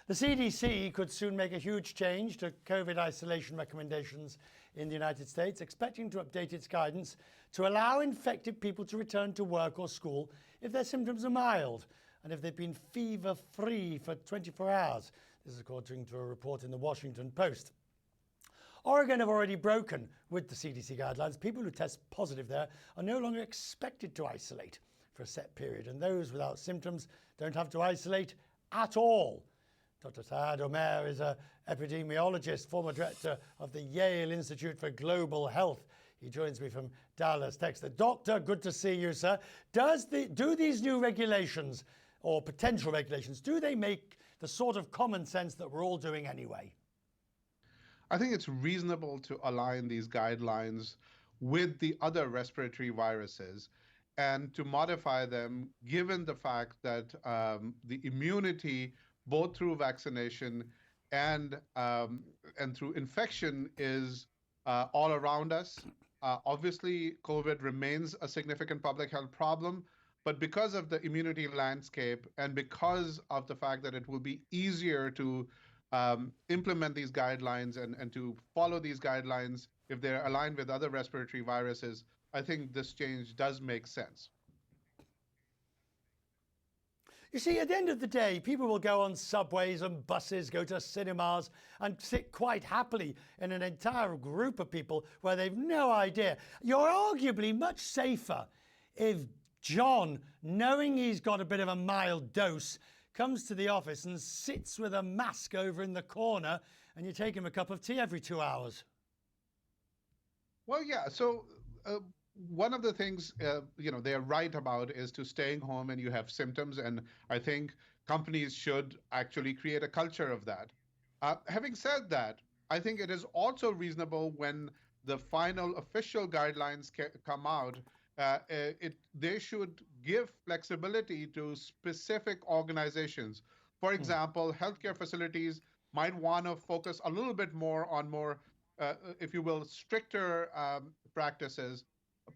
The CDC could soon make a huge change to COVID isolation recommendations in the United States, expecting to update its guidance to allow infected people to return to work or school if their symptoms are mild and if they've been fever-free for 24 hours. This is according to a report in the Washington Post. Oregon have already broken with the CDC guidelines. People who test positive there are no longer expected to isolate for a set period, and those without symptoms don't have to isolate at all. Dr. Saad Omer is an epidemiologist, former director of the Yale Institute for Global Health. He joins me from Dallas, Texas. Doctor, good to see you, sir. Do these new regulations, or potential regulations, do they make the sort of common sense that we're all doing anyway? I think it's reasonable to align these guidelines with the other respiratory viruses and to modify them given the fact that the immunity, both through vaccination and through infection, is all around us. Obviously, COVID remains a significant public health problem, but because of the immunity landscape and because of the fact that it will be easier to implement these guidelines and to follow these guidelines if they're aligned with other respiratory viruses, I think this change does make sense. You see, at the end of the day, people will go on subways and buses, go to cinemas and sit quite happily in an entire group of people where they've no idea. You're arguably much safer if John, knowing he's got a bit of a mild dose, comes to the office and sits with a mask over in the corner and you take him a cup of tea every 2 hours. Well, yeah. So one of the things they're right about is to staying home and you have symptoms, and I think companies should actually create a culture of that. Having said that, I think it is also reasonable when the final official guidelines come out, they should give flexibility to specific organizations. For example, healthcare facilities might want to focus a little bit more on if you will, stricter practices.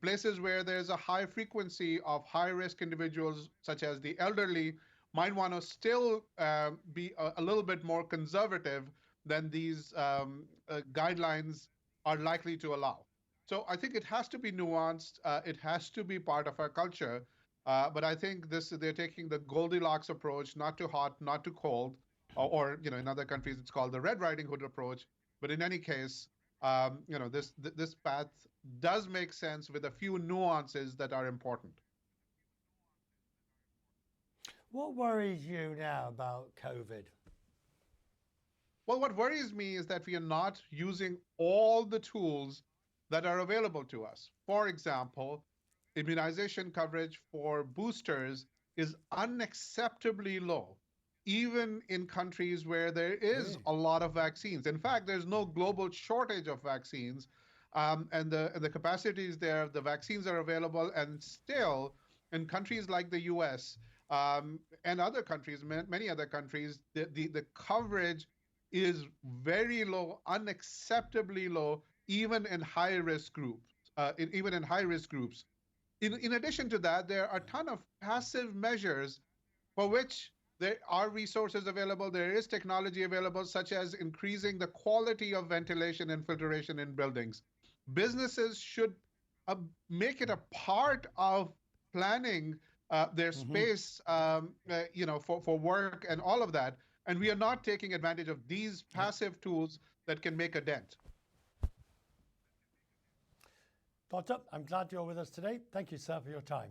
Places where there's a high frequency of high-risk individuals, such as the elderly, might want to still be a little bit more conservative than these guidelines are likely to allow. So I think it has to be nuanced. It has to be part of our culture. But I think they're taking the Goldilocks approach, not too hot, not too cold, or in other countries it's called the Red Riding Hood approach. But in any case, this path does make sense with a few nuances that are important. What worries you now about COVID? Well, what worries me is that we are not using all the tools that are available to us. For example, immunization coverage for boosters is unacceptably low, even in countries where there is a lot of vaccines. In fact, there's no global shortage of vaccines, and the capacities there, the vaccines are available, and still in countries like the US and other countries, many other countries, the coverage is very low, unacceptably low, even in high-risk groups. In addition to that, there are a ton of passive measures for which there are resources available, there is technology available, such as increasing the quality of ventilation and filtration in buildings. Businesses should make it a part of planning their space, for work and all of that. And we are not taking advantage of these passive tools that can make a dent. Doctor, I'm glad you're with us today. Thank you, sir, for your time.